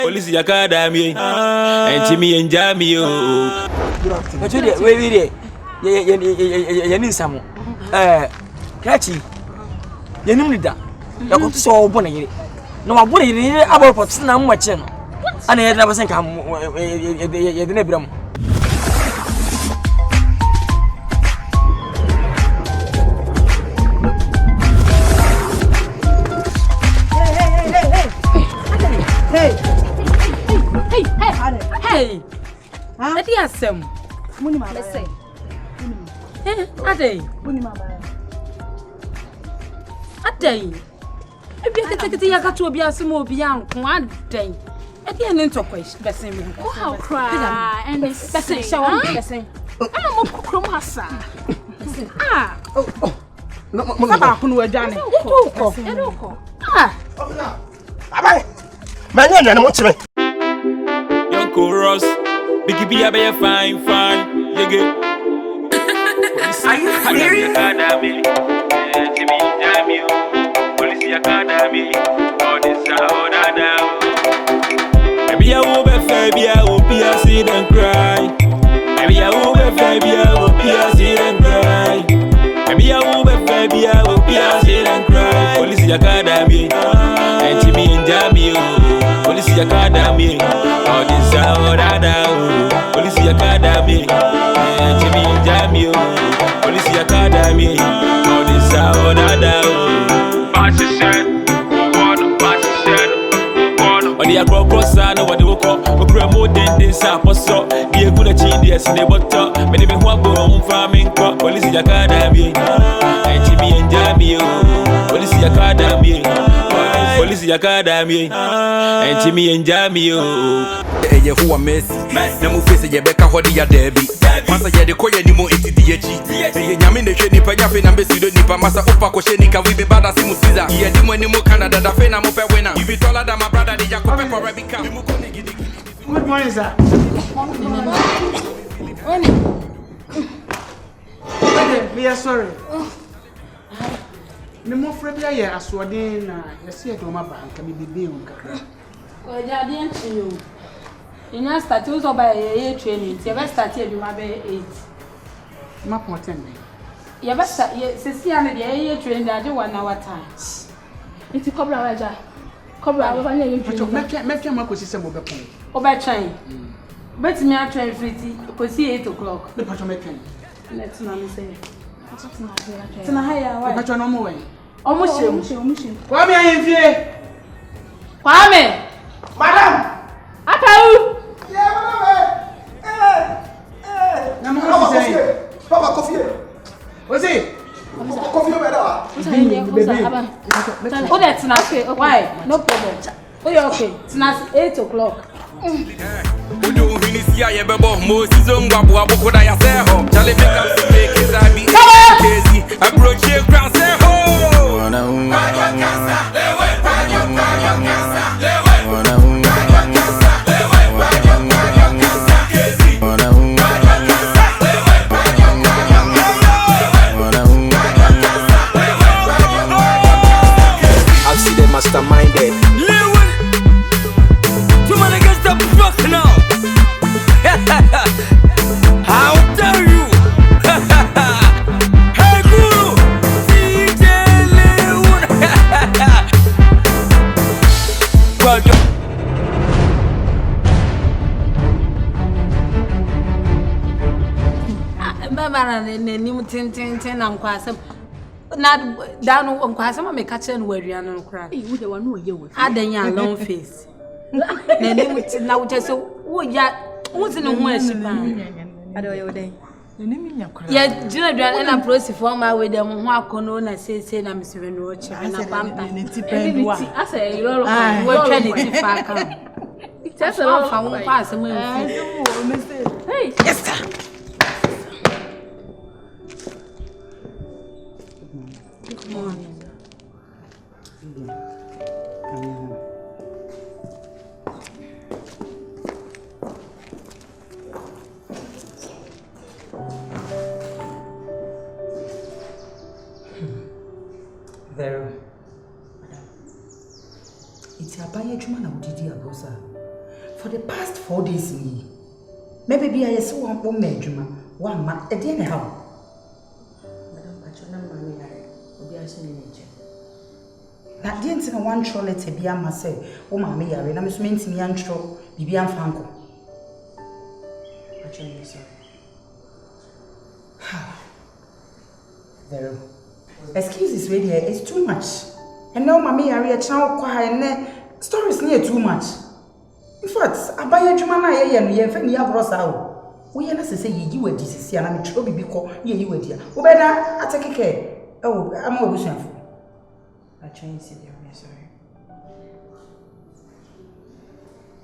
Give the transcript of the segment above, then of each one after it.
Police Academy, and Jimmy and Jamie. But you did, wait, you need some. Catchy. You knew that. You got so bonny. No, I wouldn't need about what's not much. And I never think I'm the neighbor. Hey, I dear Sam. Munima, let's say. A day. Munima. A day. If you take it, I got to be a small beyond 1 day. At the end of question, Bessie. Oh, cry and Bessie show Bessie. I'm a cromassa. Ah, oh, no, who are done. Ah, my name, what's me? Chorus, Biggie be a fine, you get. Are you serious? Jimmy Jamie, Police Academy, all this out now. Maybe I will be baby, I will be a sit and cry. Maybe I will be baby, I will be a sit and cry. Maybe I will be baby, I will be a sit and cry. Police Academy, and Jimmy and Jamie, Police Academy. All this out now, Police Academy, Jimmy Jamie, Police Academy, all this out now. Passion, on the across, I know what they will call a promoting this apostle. Be a good genius in the butter. Many men who are born farming, Police Academy, Jimmy and Jamie, Police Academy, Police Academy, and Jimmy and Jamie. Who are messy? Namu face ye beka hodi ya debi. Masa ye de koye ni mo eti DH. Ye nyame ne hwe nipa ya fe na mbesi do nipa masa upa ko hwe nika we be bada simu siza. Ye di mo ni mo Canada da fe na mo pe wena. You be taller than my brother the Jacob for Rebecca. Good morning, sir. We are sorry. Me mo frɛ bia ye asoɔden na yɛse yɛ dɔma ba nka me bebe on kakra. O ja di enchiyo. Inya start us oba ye training. Ye be start e duma be 8. Ma poten me. Ye be start ye sesi ane de ye training ade 1 hour time. Iti kobra waja. Kobra wa nya ye training. Me twa ma kosi se mo be pon. Oba train. Bet me a train free kosi 8 o'clock. Me patwa me twa. Let's na me say. Tina haya wa. Patwa no mo wen. Omo she. Kwa me ayemfie. Kwame. Madam. Atau. Yeah, madam. Na mo say. Papa coffee. Ozi. Coffee be da. Oh, that's not okay. Why? No problem. Oh, you're okay. It's not 8 o'clock. Odo hinisia ye bebo mo season gwabo abokoda ya se ho. Chale make am make it abi. Crazy. Approach you crown say ho. I've seen them masterminded. How dare you? Hey, Guru! DJ Leon! Kwadwo. Baba na nim tintin na Nkansah. Na dano Nkansah ma me ka che no wadua no kra. Eh, wo de wa no ye wo. Adanya long face. Na nim tin na wo che so wo ya wo tin ho ashipa. Ade wo den. Na nim nya kra. Ya jina dua na prosifo ma we dem ho akono na sese na mesebe no o che na pampa. Ni ti pendua. Asa iroro wo twa ni ti fa kan. Tesa lo fa wo pa asem nfi. Hey, yes sir. Good morning. It's a buy a woman of Didi Agosa. for the past 4 days maybe be I saw one medjuma one man at the end how Madam Pachona Mammy will be asking that didn't in one trolley to be a myself, oh, mammy, I am meant to me and troll, be a franco. I'm sorry. There. Excuses, really, it's too much. And now, mammy, I read a child quiet and stories near too much. In fact, I buy a Jumana and ye have any other out. We are not to say you were this, and I'm trouble because you were dear. Oh, better, I take care. Oh, I'm always shameful. I try to sit there, I'm sorry.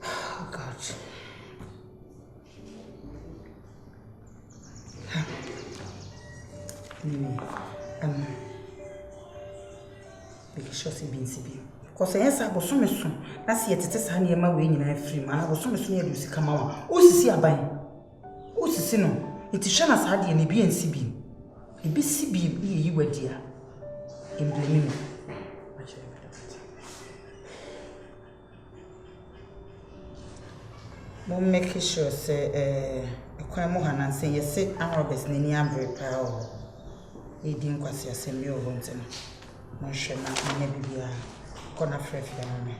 Oh, God. Anyway, because she's been CB. Because I answer was so soon. That's yet it is honey, my way in a free man. I was so much near you come out. Oh, see, I buy. Oh, see, no. It is Shana's hardy and a B and CB. A B CB, you were dear. In blaming me. Mo make sure say Kwan Mohanan say you say Arabs ni ambre power. E di nkwasi asemi o honten. Mo hwe na na bibia kona frefia na me.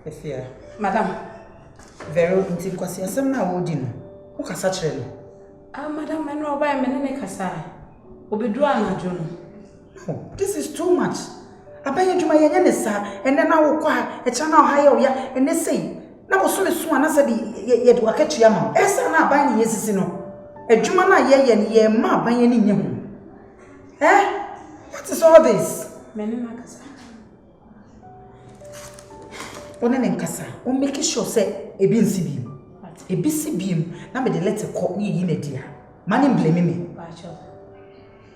Efia, madam Vero inti kwasi asem na wodi no. Wo kasa kire no. Ah madam me no oba me ne kasa. Obedu anajo no. No, this is too much. Abanye dwuma ye ne sa ene na wo kwa e cha na o haye o ya ene sei. Na bo so me so ana sa bi ye de wakatua ma. Esa na abanye ye sisi no. Adwuma na ye ne ye ma abanye ne nye ho. What is all this? Me ne kasa. One Nkansah, on make sure say ebi nsibim. Ebi sibim na me de let call ni yi na dia. Man blame me. Bacho.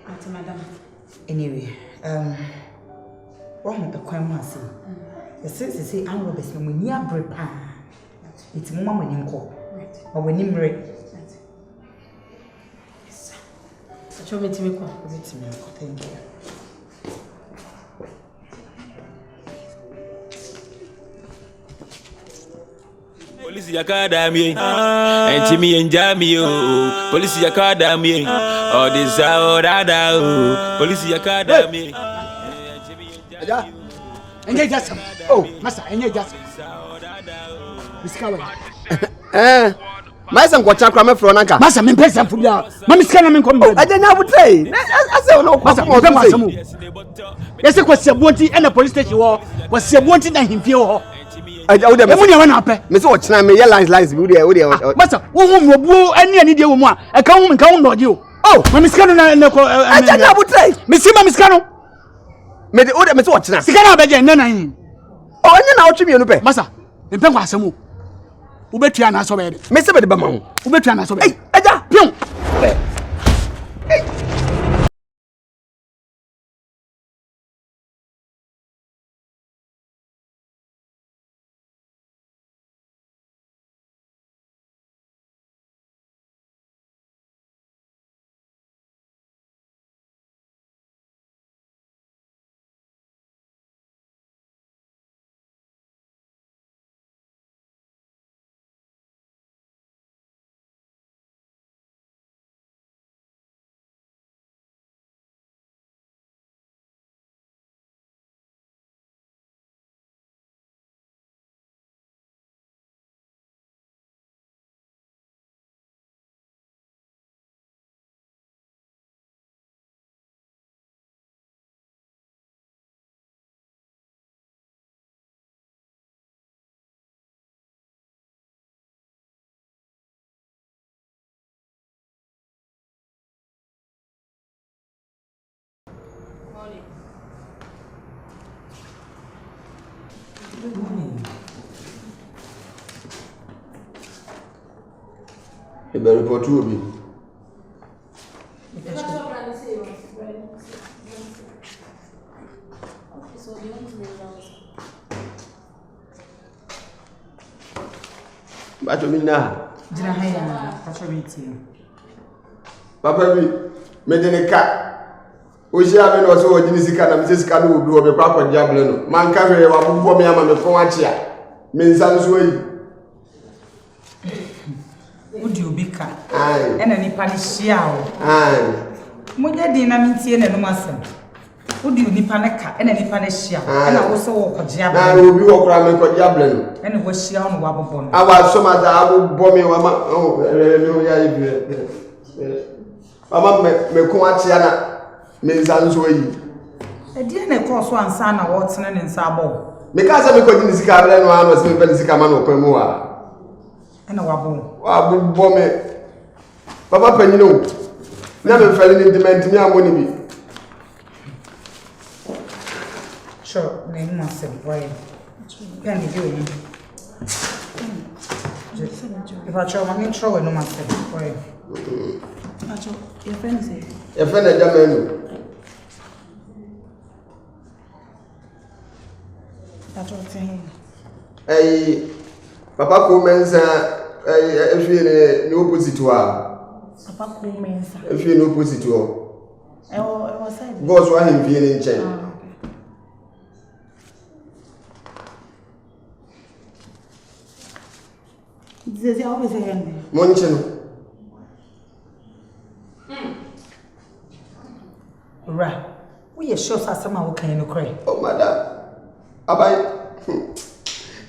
Auntie madam. Anyway, one the crime was the sense say an Roberts no ni abre pa. It's mama when him call. Or when him re. Yes. Show me to me call. Thank you. Police Academy, and Jimmy and Jamie, Police Academy, oh, this out, Police Academy. Engage us. Oh, Master, engage us. Discover. Master, what you come from, Nkansah? Master, me pay some food. Mammy, scan me come. I didn't would say. I said, no, Master. Yes, it was a bounty and a police station was a bounty and him feel. I would have one up. Miss Watch, I may lines, Master, who any idea more? I can't not you. Oh, Mammy Scannon and I would say, Miss Mammy Scannon. May the order Miss Watch now. Scannon, then oh, and then I'll trim you to pay. Master, in Penquasamu. Ubetriana so bad. Mr. Bedbamon, Ubetriana so bad. Good morning. You better report to me. But you mean now? Jina haya kachobiti. Papa bi me de ne ka. O je ame no so o jini sika na me sika no obi o be kwa kwa diable no. Man ka hwe wa bobbo me ama me fon achi a. Me nsan so yi. Udi obi ka. Ai. Ena nipa ni hia o. Ai. Mo je di na mintie na no masem. Udi nipa ne ka ena nipa ne hia. Ena wo so wo kogye Na obi wo kra me kogye diable no. Ena wo hia no wa bobbo no. Awa so ma da abobbo me wa ma oh no ya ibi. Mama me ko achi na me nsan so yi. E die na ko so ansa na wo tene ne nsa abo. Me ka se me kogye ni sika abele no ano se me pe ni sika ma no kwa mu wa. Ena wabo. Wabo me. Papa panyino. Na me fele ni dement mi amoni bi. Sure, na mu asem boy. Kan di yo. If I try my intro no masem boy. Acho, your friend say. Your friend e jamenu. Acho say. Hey, papa ko mensa efie ne opposite wa. Papa ko mensa. Efie ne opposite wo. E wo say. Boss wa him fie ne nchen. Zezi always say hende. Mo nchen. Ra. We are sure asema wo kan no kre. Oh madam. Abai.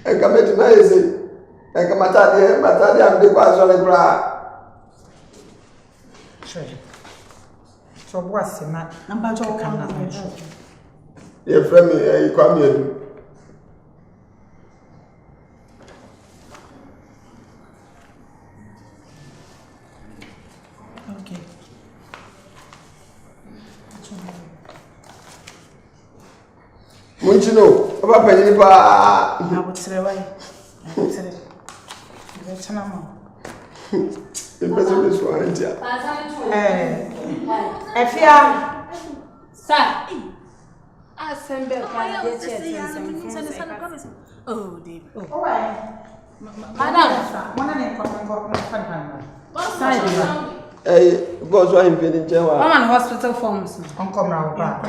Enka beti na yesi. Enka matadi am de kwa so le bra. Sure. So what's na number jo kan na. Your friend me kwame edu. Okay. Munchino, papa penyi pa. Abutsire wai. Abutsire. Bechana ma. Impeso beso antia. Efia. Sa. Asembe ka de che. Oh, David. Oh, Madam. Mwana ne kwa fan. Hey, boss wa him fie ne nchen wa. I'm on hospital forms. Onkom ra ba.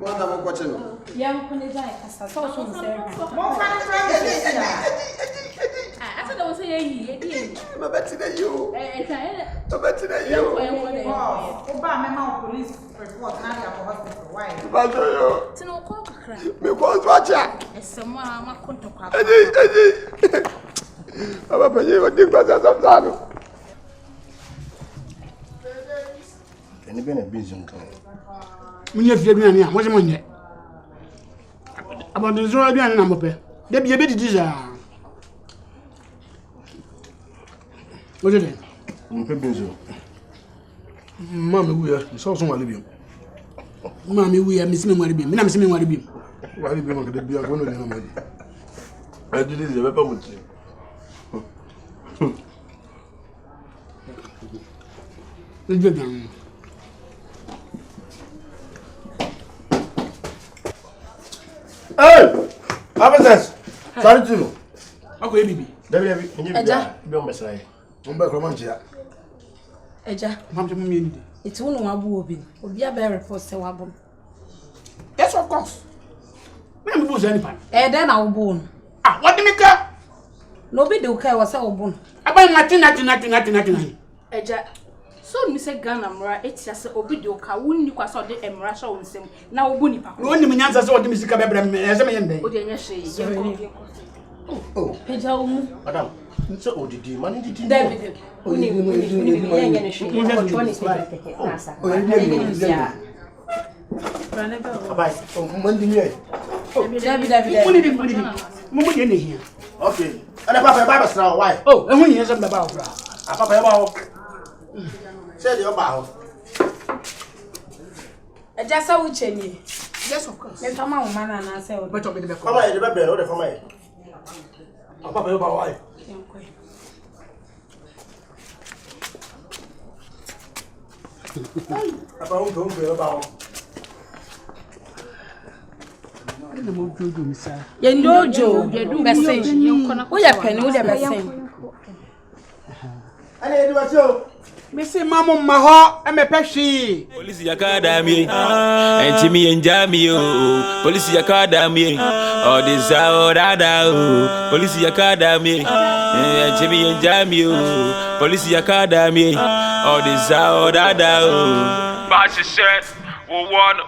Mwana mo kwache no. Young Kunija Kasa, so soon, sir. Mo fan tra I said I was saying, Ma beti na you. Ma beti na you. Oba mema police report na ya hospital. Why? Ba so yo. Tino call cry. Me ko so acha. Someone ma konto kwa. Eji. Papa penyi o dig ba sa no. Any been a busy nkan. Munye fie bi ani a mo se munye. Abon zo bi ani na mo pe. De bi e be didi ja. Mo je de. Mpe busy. Mama wu ya, so so wale bi. Mama wu ya, mi si me wale bi. Mi na mi si me wale bi. Why be make the beer go no dey na money. I did this be pa muti. Le je dan. Hey! Abesas. Sorry to you. Ako e bibi. David, you be on beside. On ba ko man chia. Eja, Mam je mo mi ni de. it's one wabu obi. Obi a report say wabu. Yes, of course. Me mi bu zani pa. Then I will bone. Ah, what me ka? No be the okay was a bone. Aba ngati. Eja, so mi se Ghana mra etia se obi de oka wonni kwa so de emra sha wonsem na obu nipa. No ni munyanza se odi misika bebra me ese me yende. O de nya hwe. Oh, Peja umu. madam. Nso odidi, man didi. David. Uni yenya ne hwe. Control is keke nasa. Bye. Man di me. David. Muni di. Mo de ne hia. Okay. Ana papa ba sra why? Oh, ehun yin se me ba ofra. Papa e ba ho. Say the ba ho. Eja sa uche ni. Yes, of course. Me fama wo mana na se o. But obi de be ko. Mama e de be no de fama e. Papa e ba why? Papa un go ba ho. Yendojo, Bessin. We are penny with a Bessin. Allez, Edouard, Missy Maman Maha, and my peshy. Police Academy, and Jimmy and Jamie, Police Academy, or this out, Police Academy, and Jimmy and Jamie, Police Academy, or this out, Fashion shirt,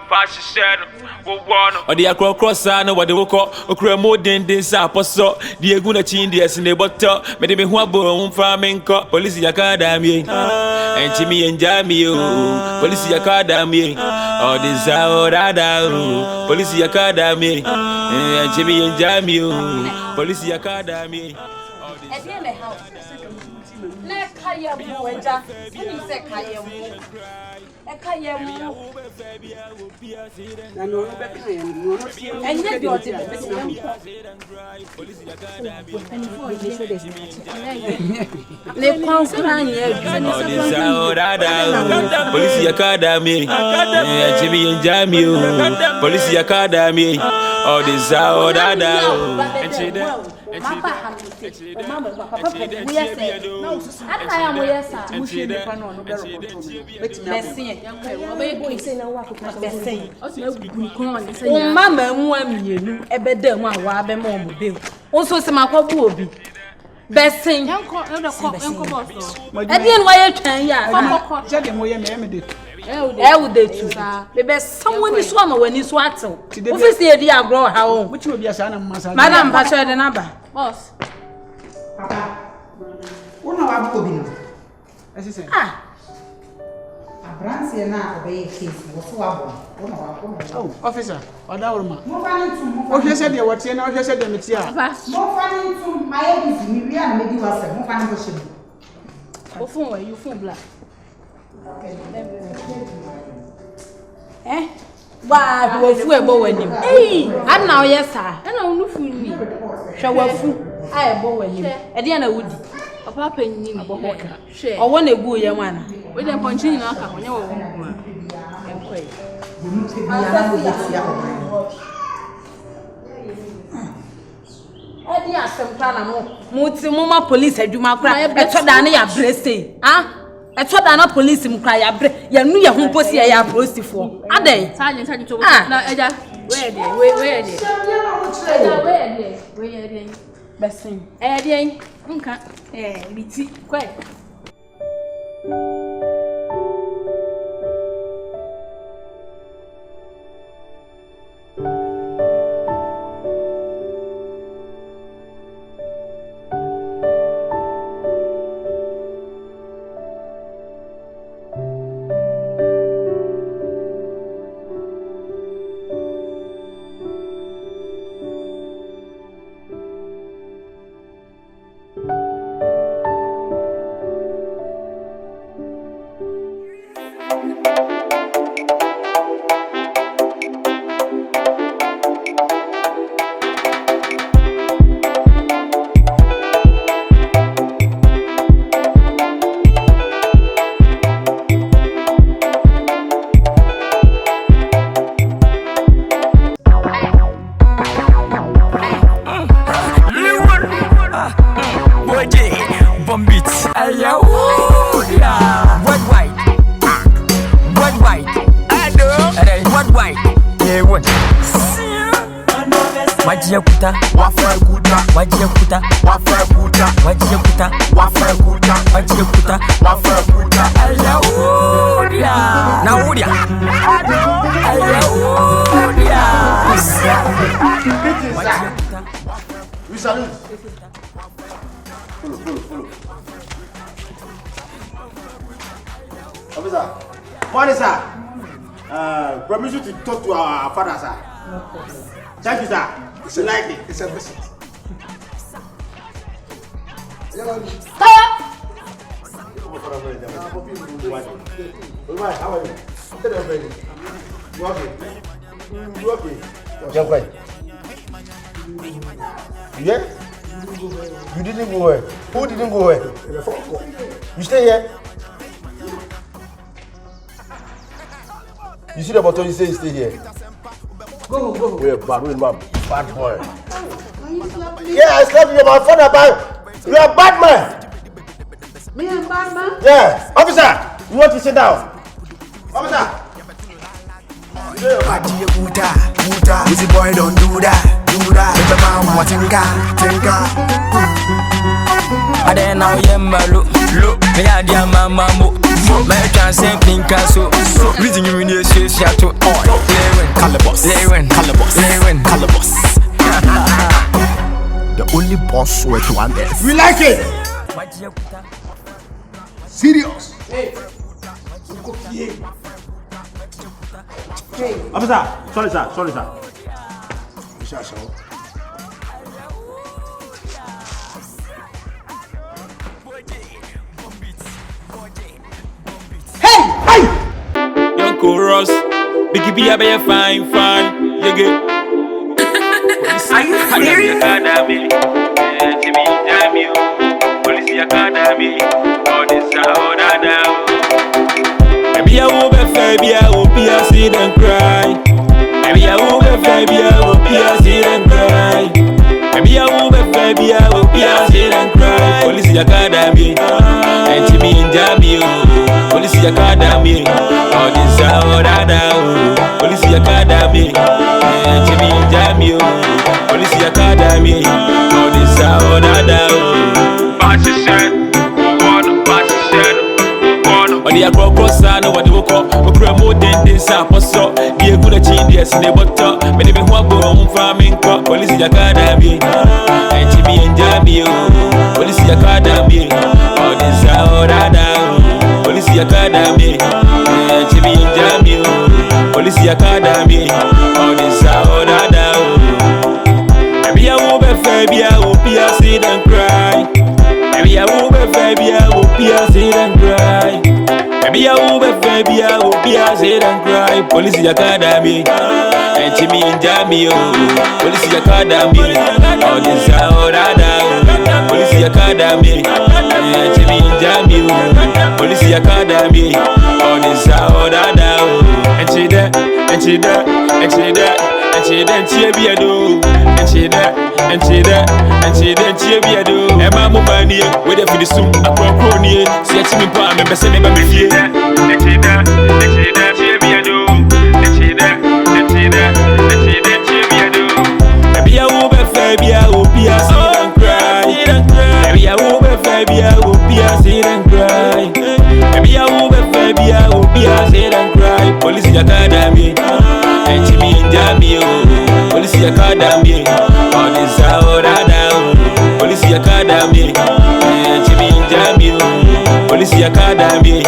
fashion shirt. Or the acro cross and what they will call a cremo than this apostle, the Aguna Chindias in the bottle, made me one farming cop, Police Academy, and Jimmy and Jamie, Police Academy, or this out, Police Academy, and Jimmy and Jamie, Police Academy. Police Academy, Jimmy and Jamie, Police Academy, all this out. Mama mwamienu ebede mu awa abem omude onso se makobu obi besin enko boss edien wa ye twan ya Jade moye me de. Ewude tu bebe someone so ama wani so atew ofisi edi agro ha o Which will be a son of Massa. madam pastor de naba Boss. Papa. Una wa bobi no. As you say. Abrancie na obey case wo so wa bo. Una wa bo. Oh, officer, Odaurma. Mo fa ni tum. Oh, you said you were here now, you said the metia. Mo fa ni tum my busy mi wi an medi wa se. Mo fa ni bo she. O phone where you phone black. wa wafu ebo wanim adna oye sa Na unufu ni. hwe wafu a ebo wanim e de na wudi Papa penyin ni. Hwe. owo na egu ye nwana We dem ponchi na aka konya wo wo. Enkwai. Mu se bi ya mo de tia o. edi asempra na mo ti mo ma police adwuma kra eto da na ya brese eto da na police mu kra ya bre ya nu ya humposi ya prostifo adai Sergeant to na eja. Where there? Where there? besin There. Nka. Biti. Kwai. Wajia We salute. Follow. Officer, morning, sir. Promise you to talk to our father, sir. Thank you, sir. It's a like it. It's a visit. How are you? You okay? Yeah? You didn't go where? Who didn't go where? You stay here? You see the button, you say you stay here. Go. We're bad. We're bad boy. Yeah, I slept with my father, but you are a bad man. Me and bad man? Yeah. Officer, you want to sit down? Officer. Weezy boy don't do that. Let the mama tinka. I don't know yemalo. Me a dia mama mo. Me can say Nkansah. Reason you in the shato. Calabos. The only boss with one S. We like it. Serious. Hey. Officer, sorry sir. Hey! Young chorus, Biggie be a be fine. You get. Are you serious? Academy, Jimmy Jamio, Police Academy, all this out now. Maybe I will be fair, I will be a sit and cry. Maybe I will be fair, I will be a sit and cry. Maybe I will be fair, I will be a sit and cry. Police Academy, and Jimmy Jamio, Police Academy, all this out now. Police Academy, and Jimmy Jamio, Police Academy, all this out now. On the across, I know what they will call. We promote this up or so. Be a good genius in the butter. Many people want to go farming. Police Academy, and Jimmy and Jamio, Police Academy, all this out now. Police Academy, and Jimmy and Jamio, Police Academy, all this out now. Maybe I will be fair, I will be a sit and cry. Maybe I will be fair, I will be a sit and cry. Maybe I will be fair, I will be a sit and cry. Police Academy, and Jimmy and Jamio, Police Academy, all this out now. Police Academy, and Jimmy and Jamio, Police Academy, all this out now. And she there, and she there, and she there. And she then she be a do, and she there, and she there, and she then she be a do. And my money, with the food soon, a crony, see me palm and say me by me here. And she there, and she there, she be a do, and she there, and she there, and she then she be a do. Maybe I will be fair, I will be a sit and cry. Maybe I will be fair, I will be a sit and cry. Maybe I will be fair, I will be a sit and cry. Police Academy, and Jimmy and Jamio, Police Academy, all this out now. Police Academy, and Jimmy and Jamio, Police Academy.